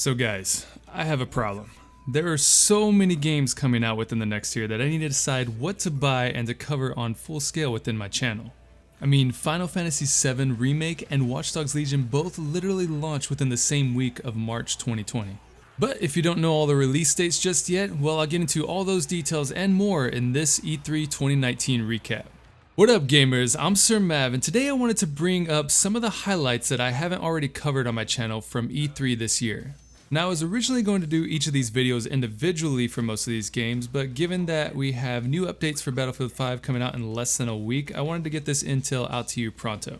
So guys, I have a problem. There are so many games coming out within the next year that I need to decide what to buy and to cover on full scale within my channel. I mean, Final Fantasy VII Remake and Watch Dogs Legion both literally launched within the same week of March 2020. But if you don't know all the release dates just yet, well, I'll get into all those details and more in this E3 2019 recap. What up gamers, I'm Sir Mav, and today I wanted to bring up some of the highlights that I haven't already covered on my channel from E3 this year. Now I was originally going to do each of these videos individually for most of these games, but given that we have new updates for Battlefield 5 coming out in less than a week, I wanted to get this intel out to you pronto.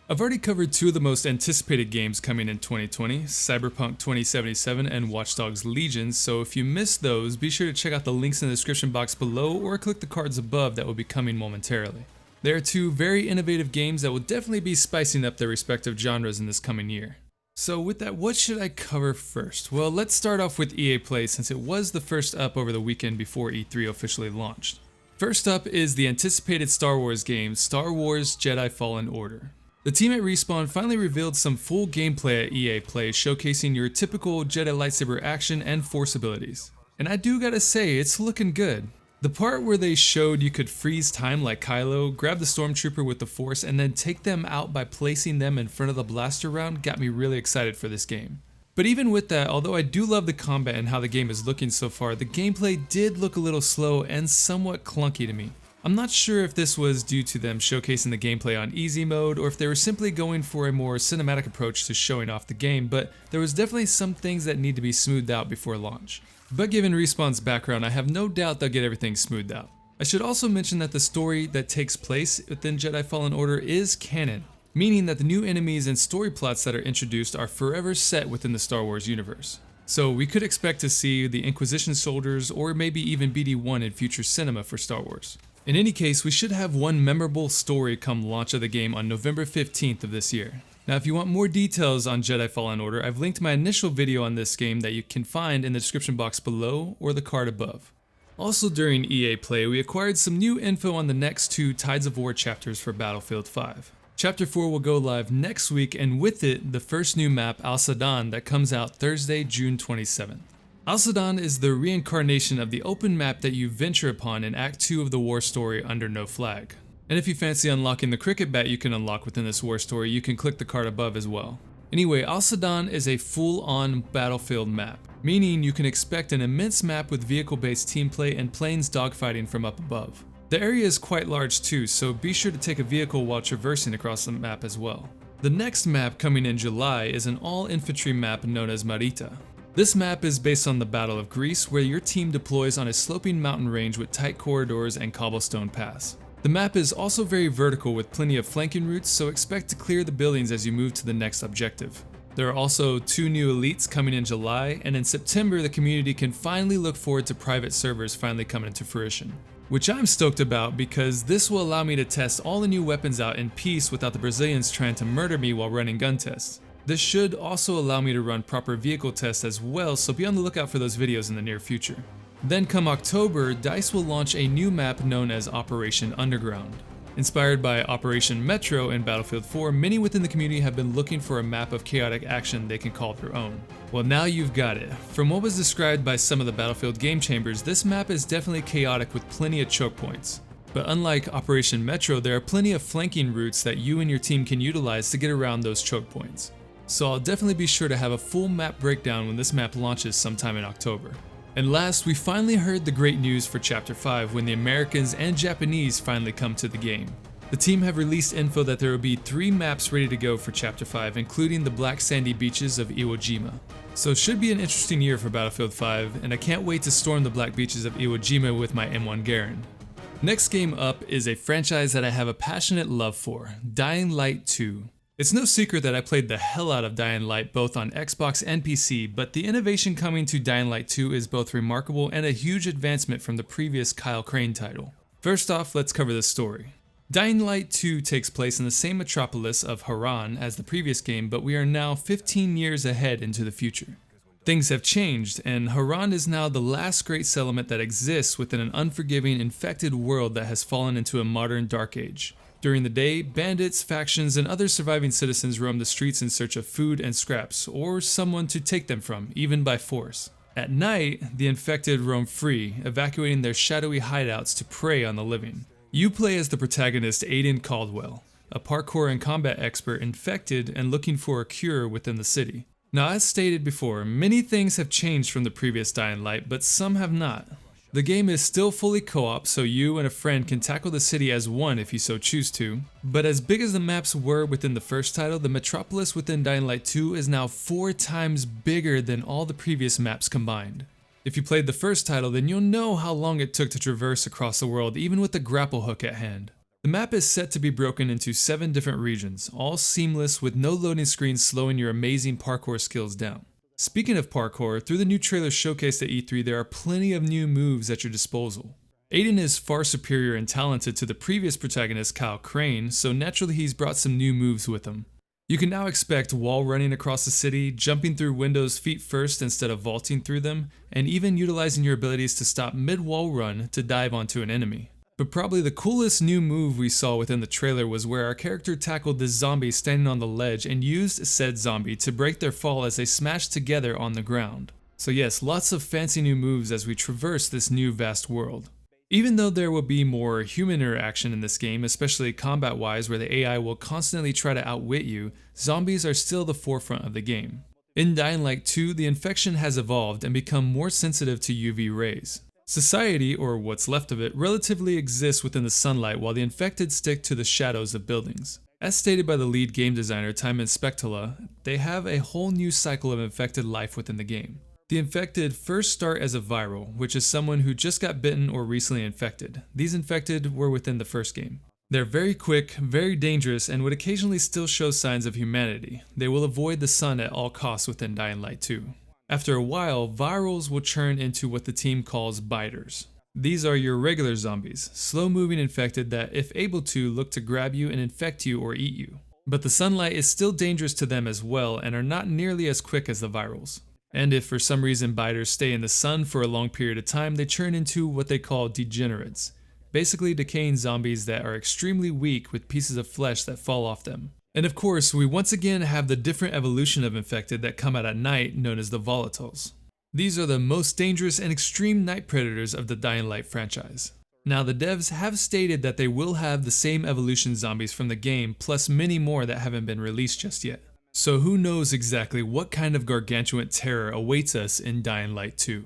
I've already covered two of the most anticipated games coming in 2020, Cyberpunk 2077 and Watch Dogs Legion, so if you missed those, be sure to check out the links in the description box below or click the cards above that will be coming momentarily. They are two very innovative games that will definitely be spicing up their respective genres in this coming year. So with that, what should I cover first? Well, let's start off with EA Play since it was the first up over the weekend before E3 officially launched. First up is the anticipated Star Wars game, Star Wars Jedi Fallen Order. The team at Respawn finally revealed some full gameplay at EA Play, showcasing your typical Jedi lightsaber action and force abilities. And I do gotta say, it's looking good. The part where they showed you could freeze time like Kylo, grab the stormtrooper with the force, and then take them out by placing them in front of the blaster round got me really excited for this game. But even with that, although I do love the combat and how the game is looking so far, the gameplay did look a little slow and somewhat clunky to me. I'm not sure if this was due to them showcasing the gameplay on easy mode or if they were simply going for a more cinematic approach to showing off the game, but there was definitely some things that need to be smoothed out before launch. But given Respawn's background, I have no doubt they'll get everything smoothed out. I should also mention that the story that takes place within Jedi Fallen Order is canon, meaning that the new enemies and story plots that are introduced are forever set within the Star Wars universe. So we could expect to see the Inquisition soldiers or maybe even BD-1 in future cinema for Star Wars. In any case, we should have one memorable story come launch of the game on November 15th of this year. Now if you want more details on Jedi Fallen Order, I've linked my initial video on this game that you can find in the description box below or the card above. Also during EA Play, we acquired some new info on the next two Tides of War chapters for Battlefield 5. Chapter 4 will go live next week, and with it, the first new map, Al Sadan, that comes out Thursday, June 27th. Al Sadan is the reincarnation of the open map that you venture upon in Act 2 of the war story under No Flag. And if you fancy unlocking the cricket bat you can unlock within this war story, you can click the card above as well. Anyway, Al Sadan is a full-on battlefield map, meaning you can expect an immense map with vehicle-based team play and planes dogfighting from up above. The area is quite large too, so be sure to take a vehicle while traversing across the map as well. The next map coming in July is an all-infantry map known as Marita. This map is based on the Battle of Greece, where your team deploys on a sloping mountain range with tight corridors and cobblestone paths. The map is also very vertical with plenty of flanking routes, so expect to clear the buildings as you move to the next objective. There are also two new elites coming in July, and in September the community can finally look forward to private servers finally coming into fruition. Which I'm stoked about because this will allow me to test all the new weapons out in peace without the Brazilians trying to murder me while running gun tests. This should also allow me to run proper vehicle tests as well, so be on the lookout for those videos in the near future. Then come October, DICE will launch a new map known as Operation Underground. Inspired by Operation Metro in Battlefield 4, many within the community have been looking for a map of chaotic action they can call their own. Well, now you've got it. From what was described by some of the Battlefield game chambers, this map is definitely chaotic with plenty of choke points. But unlike Operation Metro, there are plenty of flanking routes that you and your team can utilize to get around those choke points. So I'll definitely be sure to have a full map breakdown when this map launches sometime in October. And last, we finally heard the great news for Chapter 5 when the Americans and Japanese finally come to the game. The team have released info that there will be 3 maps ready to go for Chapter 5, including the black sandy beaches of Iwo Jima. So it should be an interesting year for Battlefield 5, and I can't wait to storm the black beaches of Iwo Jima with my M1 Garand. Next game up is a franchise that I have a passionate love for, Dying Light 2. It's no secret that I played the hell out of Dying Light both on Xbox and PC, but the innovation coming to Dying Light 2 is both remarkable and a huge advancement from the previous Kyle Crane title. First off, let's cover the story. Dying Light 2 takes place in the same metropolis of Haran as the previous game, but we are now 15 years ahead into the future. Things have changed, and Haran is now the last great settlement that exists within an unforgiving, infected world that has fallen into a modern dark age. During the day, bandits, factions, and other surviving citizens roam the streets in search of food and scraps, or someone to take them from, even by force. At night, the infected roam free, evacuating their shadowy hideouts to prey on the living. You play as the protagonist Aiden Caldwell, a parkour and combat expert infected and looking for a cure within the city. Now, as stated before, many things have changed from the previous Dying Light, but some have not. The game is still fully co-op, so you and a friend can tackle the city as one if you so choose to. But as big as the maps were within the first title, the metropolis within Dying Light 2 is now 4 times bigger than all the previous maps combined. If you played the first title, then you'll know how long it took to traverse across the world, even with the grapple hook at hand. The map is set to be broken into 7 different regions, all seamless with no loading screens slowing your amazing parkour skills down. Speaking of parkour, through the new trailer showcased at E3, there are plenty of new moves at your disposal. Aiden is far superior and talented to the previous protagonist Kyle Crane, so naturally he's brought some new moves with him. You can now expect wall running across the city, jumping through windows feet first instead of vaulting through them, and even utilizing your abilities to stop mid-wall run to dive onto an enemy. But probably the coolest new move we saw within the trailer was where our character tackled this zombie standing on the ledge and used said zombie to break their fall as they smashed together on the ground. So yes, lots of fancy new moves as we traverse this new vast world. Even though there will be more human interaction in this game, especially combat-wise where the AI will constantly try to outwit you, zombies are still the forefront of the game. In Dying Light 2, the infection has evolved and become more sensitive to UV rays. Society, or what's left of it, relatively exists within the sunlight while the infected stick to the shadows of buildings. As stated by the lead game designer Timon Spectola, they have a whole new cycle of infected life within the game. The infected first start as a viral, which is someone who just got bitten or recently infected. These infected were within the first game. They're very quick, very dangerous, and would occasionally still show signs of humanity. They will avoid the sun at all costs within Dying Light 2. After a while, virals will turn into what the team calls biters. These are your regular zombies, slow-moving infected that, if able to, look to grab you and infect you or eat you. But the sunlight is still dangerous to them as well and are not nearly as quick as the virals. And if for some reason biters stay in the sun for a long period of time, they turn into what they call degenerates, basically decaying zombies that are extremely weak with pieces of flesh that fall off them. And of course, we once again have the different evolution of infected that come out at night, known as the volatiles. These are the most dangerous and extreme night predators of the Dying Light franchise. Now, the devs have stated that they will have the same evolution zombies from the game, plus many more that haven't been released just yet. So who knows exactly what kind of gargantuan terror awaits us in Dying Light 2.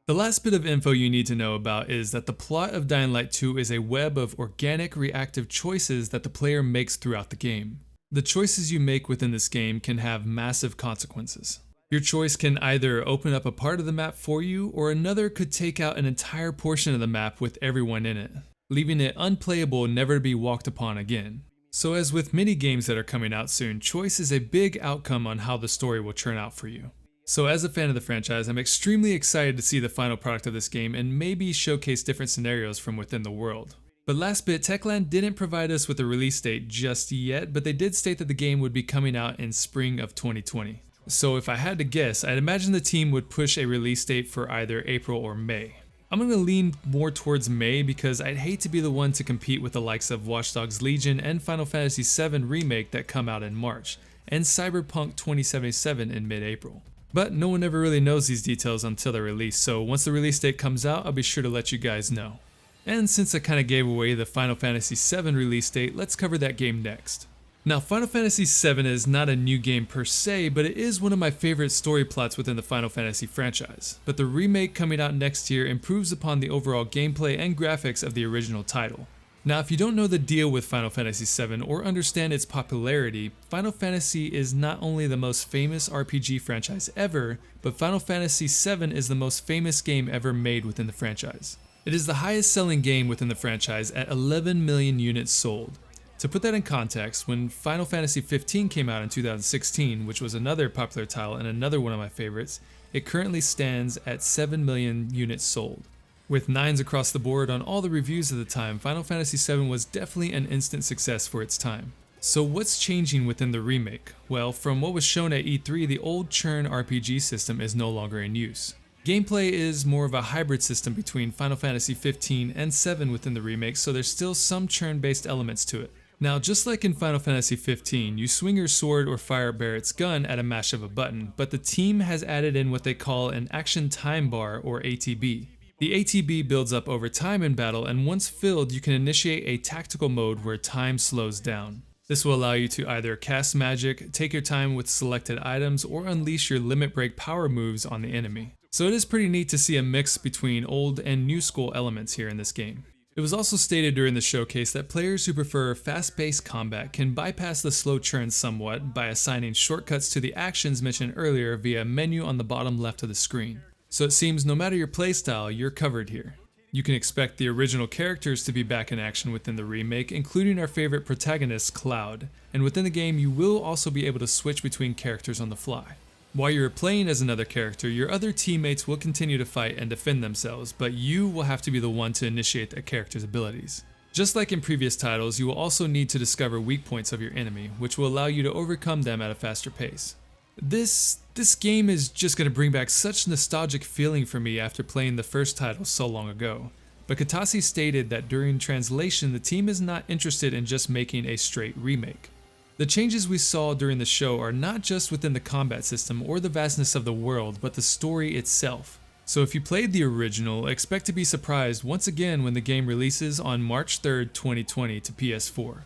The last bit of info you need to know about is that the plot of Dying Light 2 is a web of organic reactive choices that the player makes throughout the game. The choices you make within this game can have massive consequences. Your choice can either open up a part of the map for you, or another could take out an entire portion of the map with everyone in it, leaving it unplayable, never to be walked upon again. So as with many games that are coming out soon, choice is a big outcome on how the story will turn out for you. So as a fan of the franchise, I'm extremely excited to see the final product of this game and maybe showcase different scenarios from within the world. But last bit, Techland didn't provide us with a release date just yet, but they did state that the game would be coming out in spring of 2020. So if I had to guess, I'd imagine the team would push a release date for either April or May. I'm going to lean more towards May because I'd hate to be the one to compete with the likes of Watch Dogs Legion and Final Fantasy VII Remake that come out in March, and Cyberpunk 2077 in mid-April. But no one ever really knows these details until they're released, so once the release date comes out, I'll be sure to let you guys know. And since I kinda gave away the Final Fantasy VII release date, let's cover that game next. Now, Final Fantasy VII is not a new game per se, but it is one of my favorite story plots within the Final Fantasy franchise. But the remake coming out next year improves upon the overall gameplay and graphics of the original title. Now, if you don't know the deal with Final Fantasy VII or understand its popularity, Final Fantasy is not only the most famous RPG franchise ever, but Final Fantasy VII is the most famous game ever made within the franchise. It is the highest selling game within the franchise at 11 million units sold. To put that in context, when Final Fantasy XV came out in 2016, which was another popular title and another one of my favorites, it currently stands at 7 million units sold. With 9s across the board on all the reviews of the time, Final Fantasy VII was definitely an instant success for its time. So what's changing within the remake? Well, from what was shown at E3, the old churn RPG system is no longer in use. Gameplay is more of a hybrid system between Final Fantasy XV and VII within the remake, so there's still some churn-based elements to it. Now, just like in Final Fantasy 15, you swing your sword or fire Barrett's gun at a mash of a button, but the team has added in what they call an action time bar, or ATB. The ATB builds up over time in battle, and once filled, you can initiate a tactical mode where time slows down. This will allow you to either cast magic, take your time with selected items, or unleash your limit break power moves on the enemy. So it is pretty neat to see a mix between old and new school elements here in this game. It was also stated during the showcase that players who prefer fast-paced combat can bypass the slow churn somewhat by assigning shortcuts to the actions mentioned earlier via a menu on the bottom left of the screen. So it seems no matter your playstyle, you're covered here. You can expect the original characters to be back in action within the remake, including our favorite protagonist, Cloud, and within the game you will also be able to switch between characters on the fly. While you're playing as another character, your other teammates will continue to fight and defend themselves, but you will have to be the one to initiate that character's abilities. Just like in previous titles, you will also need to discover weak points of your enemy, which will allow you to overcome them at a faster pace. This game is just going to bring back such nostalgic feeling for me after playing the first title so long ago. But Katase stated that during translation, the team is not interested in just making a straight remake. The changes we saw during the show are not just within the combat system or the vastness of the world, but the story itself. So if you played the original, expect to be surprised once again when the game releases on March 3rd, 2020 to PS4.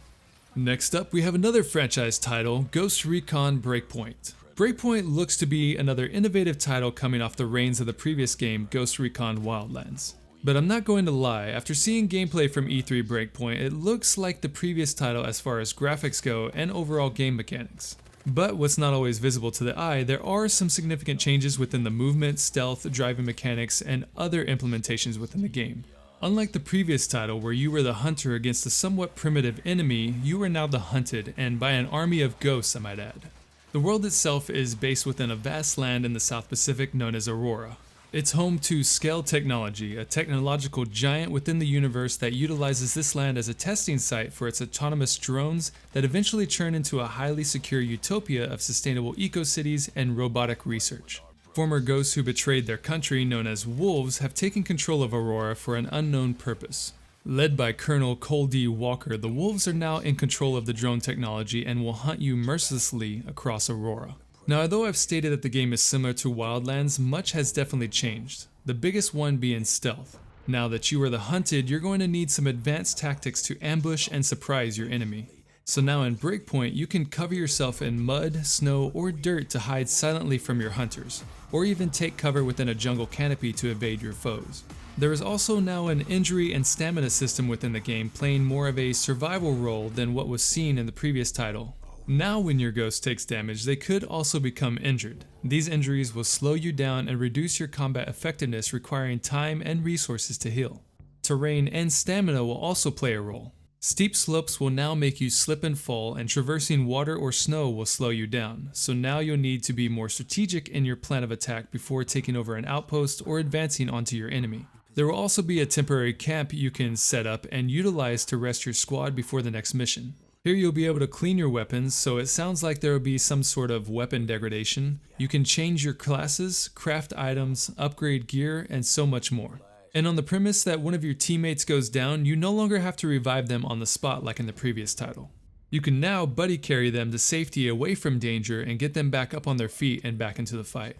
Next up, we have another franchise title, Ghost Recon Breakpoint. Breakpoint looks to be another innovative title coming off the reins of the previous game, Ghost Recon Wildlands. But I'm not going to lie, after seeing gameplay from E3 Breakpoint, it looks like the previous title as far as graphics go and overall game mechanics. But what's not always visible to the eye, there are some significant changes within the movement, stealth, driving mechanics, and other implementations within the game. Unlike the previous title where you were the hunter against a somewhat primitive enemy, you are now the hunted, and by an army of ghosts I might add. The world itself is based within a vast land in the South Pacific known as Aurora. It's home to Scale Technology, a technological giant within the universe that utilizes this land as a testing site for its autonomous drones that eventually turn into a highly secure utopia of sustainable eco-cities and robotic research. Former ghosts who betrayed their country, known as Wolves, have taken control of Aurora for an unknown purpose. Led by Colonel Cole D. Walker, the Wolves are now in control of the drone technology and will hunt you mercilessly across Aurora. Now, although I've stated that the game is similar to Wildlands, much has definitely changed, the biggest one being stealth. Now that you are the hunted, you're going to need some advanced tactics to ambush and surprise your enemy. So now in Breakpoint, you can cover yourself in mud, snow, or dirt to hide silently from your hunters, or even take cover within a jungle canopy to evade your foes. There is also now an injury and stamina system within the game, playing more of a survival role than what was seen in the previous title. Now when your ghost takes damage, they could also become injured. These injuries will slow you down and reduce your combat effectiveness, requiring time and resources to heal. Terrain and stamina will also play a role. Steep slopes will now make you slip and fall, and traversing water or snow will slow you down, so now you'll need to be more strategic in your plan of attack before taking over an outpost or advancing onto your enemy. There will also be a temporary camp you can set up and utilize to rest your squad before the next mission. Here you'll be able to clean your weapons, so it sounds like there will be some sort of weapon degradation. You can change your classes, craft items, upgrade gear, and so much more. And on the premise that one of your teammates goes down, you no longer have to revive them on the spot like in the previous title. You can now buddy carry them to safety away from danger and get them back up on their feet and back into the fight.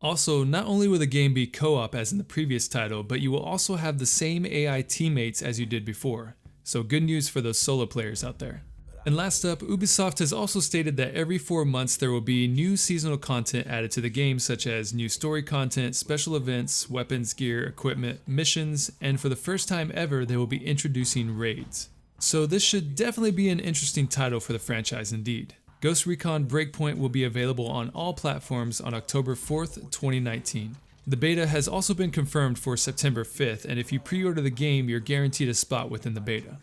Also, not only will the game be co-op as in the previous title, but you will also have the same AI teammates as you did before. So good news for those solo players out there. And last up, Ubisoft has also stated that every 4 months there will be new seasonal content added to the game, such as new story content, special events, weapons, gear, equipment, missions, and for the first time ever they will be introducing raids. So this should definitely be an interesting title for the franchise indeed. Ghost Recon Breakpoint will be available on all platforms on October 4th, 2019. The beta has also been confirmed for September 5th, and if you pre-order the game, you're guaranteed a spot within the beta.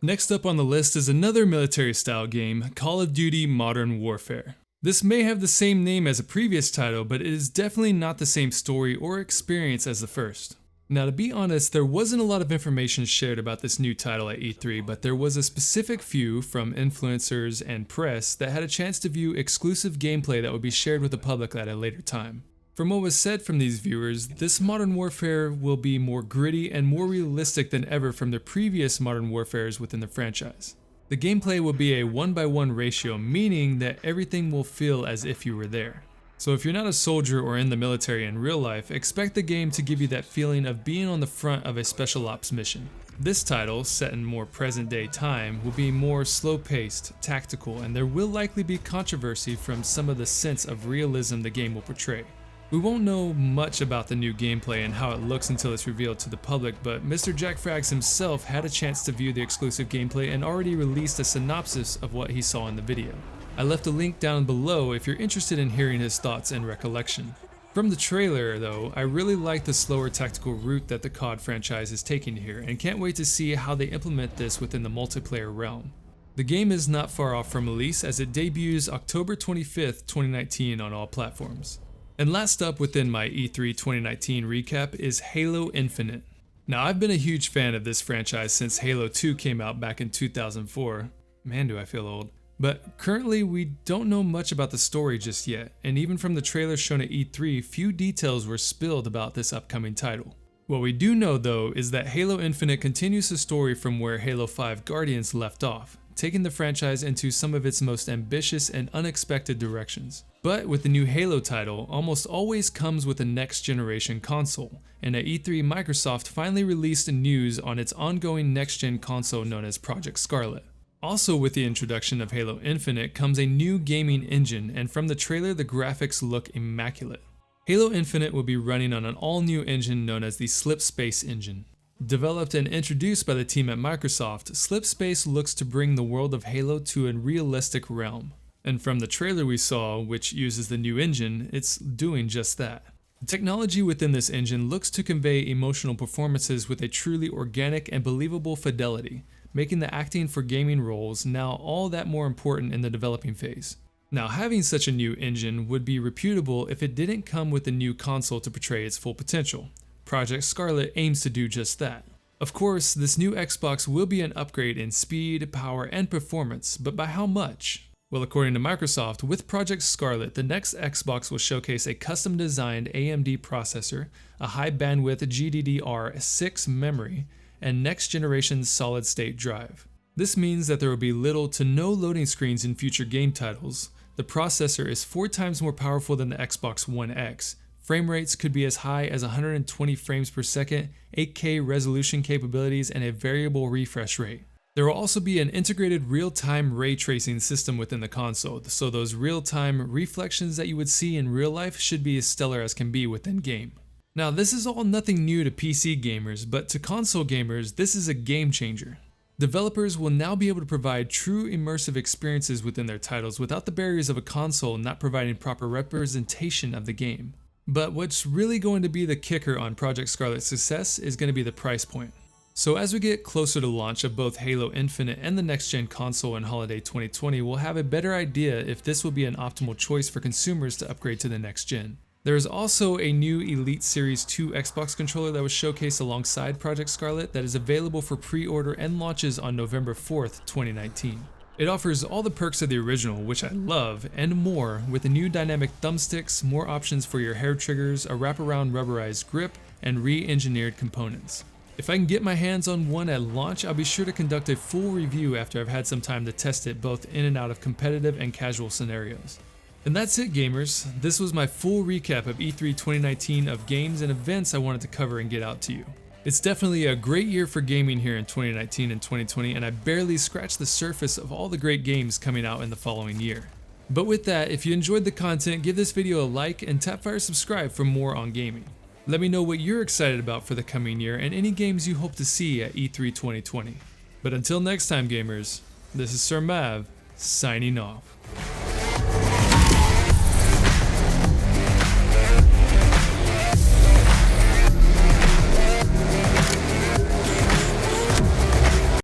Next up on the list is another military-style game, Call of Duty Modern Warfare. This may have the same name as a previous title, but it is definitely not the same story or experience as the first. Now, to be honest, there wasn't a lot of information shared about this new title at E3, but there was a specific few from influencers and press that had a chance to view exclusive gameplay that would be shared with the public at a later time. From what was said from these viewers, this Modern Warfare will be more gritty and more realistic than ever from the previous Modern Warfares within the franchise. The gameplay will be a 1-by-1 ratio, meaning that everything will feel as if you were there. So if you're not a soldier or in the military in real life, expect the game to give you that feeling of being on the front of a special ops mission. This title, set in more present day time, will be more slow-paced, tactical, and there will likely be controversy from some of the sense of realism the game will portray. We won't know much about the new gameplay and how it looks until it's revealed to the public, but Mr. Jack Frags himself had a chance to view the exclusive gameplay and already released a synopsis of what he saw in the video. I left a link down below if you're interested in hearing his thoughts and recollection. From the trailer though, I really like the slower tactical route that the COD franchise is taking here and can't wait to see how they implement this within the multiplayer realm. The game is not far off from release as it debuts October 25th, 2019 on all platforms. And last up within my E3 2019 recap is Halo Infinite. Now I've been a huge fan of this franchise since Halo 2 came out back in 2004. Man, do I feel old. But currently we don't know much about the story just yet, and even from the trailer shown at E3, few details were spilled about this upcoming title. What we do know though is that Halo Infinite continues the story from where Halo 5 Guardians left off, taking the franchise into some of its most ambitious and unexpected directions. But with the new Halo title, almost always comes with a next generation console, and at E3 Microsoft finally released news on its ongoing next gen console known as Project Scarlett. Also with the introduction of Halo Infinite comes a new gaming engine, and from the trailer the graphics look immaculate. Halo Infinite will be running on an all-new engine known as the Slipspace engine. Developed and introduced by the team at Microsoft, Slipspace looks to bring the world of Halo to a realistic realm. And from the trailer we saw, which uses the new engine, it's doing just that. The technology within this engine looks to convey emotional performances with a truly organic and believable fidelity, making the acting for gaming roles now all that more important in the developing phase. Now, having such a new engine would be reputable if it didn't come with a new console to portray its full potential. Project Scarlett aims to do just that. Of course, this new Xbox will be an upgrade in speed, power, and performance, but by how much? Well, according to Microsoft, with Project Scarlett, the next Xbox will showcase a custom-designed AMD processor, a high-bandwidth GDDR6 memory, and next-generation solid-state drive. This means that there will be little to no loading screens in future game titles. The processor is 4 times more powerful than the Xbox One X. Frame rates could be as high as 120 frames per second, 8K resolution capabilities, and a variable refresh rate. There will also be an integrated real-time ray tracing system within the console, so those real-time reflections that you would see in real life should be as stellar as can be within game. Now, this is all nothing new to PC gamers, but to console gamers, this is a game changer. Developers will now be able to provide true immersive experiences within their titles without the barriers of a console not providing proper representation of the game. But what's really going to be the kicker on Project Scarlett's success is going to be the price point. So as we get closer to launch of both Halo Infinite and the next-gen console in holiday 2020, we'll have a better idea if this will be an optimal choice for consumers to upgrade to the next gen. There is also a new Elite Series 2 Xbox controller that was showcased alongside Project Scarlett that is available for pre-order and launches on November 4th, 2019. It offers all the perks of the original, which I love, and more, with the new dynamic thumbsticks, more options for your hair triggers, a wraparound rubberized grip, and re-engineered components. If I can get my hands on one at launch, I'll be sure to conduct a full review after I've had some time to test it both in and out of competitive and casual scenarios. And that's it, gamers. This was my full recap of E3 2019 of games and events I wanted to cover and get out to you. It's definitely a great year for gaming here in 2019 and 2020, and I barely scratched the surface of all the great games coming out in the following year. But with that, if you enjoyed the content, give this video a like and tap fire subscribe for more on gaming. Let me know what you're excited about for the coming year and any games you hope to see at E3 2020. But until next time, gamers, this is Sir Mav, signing off.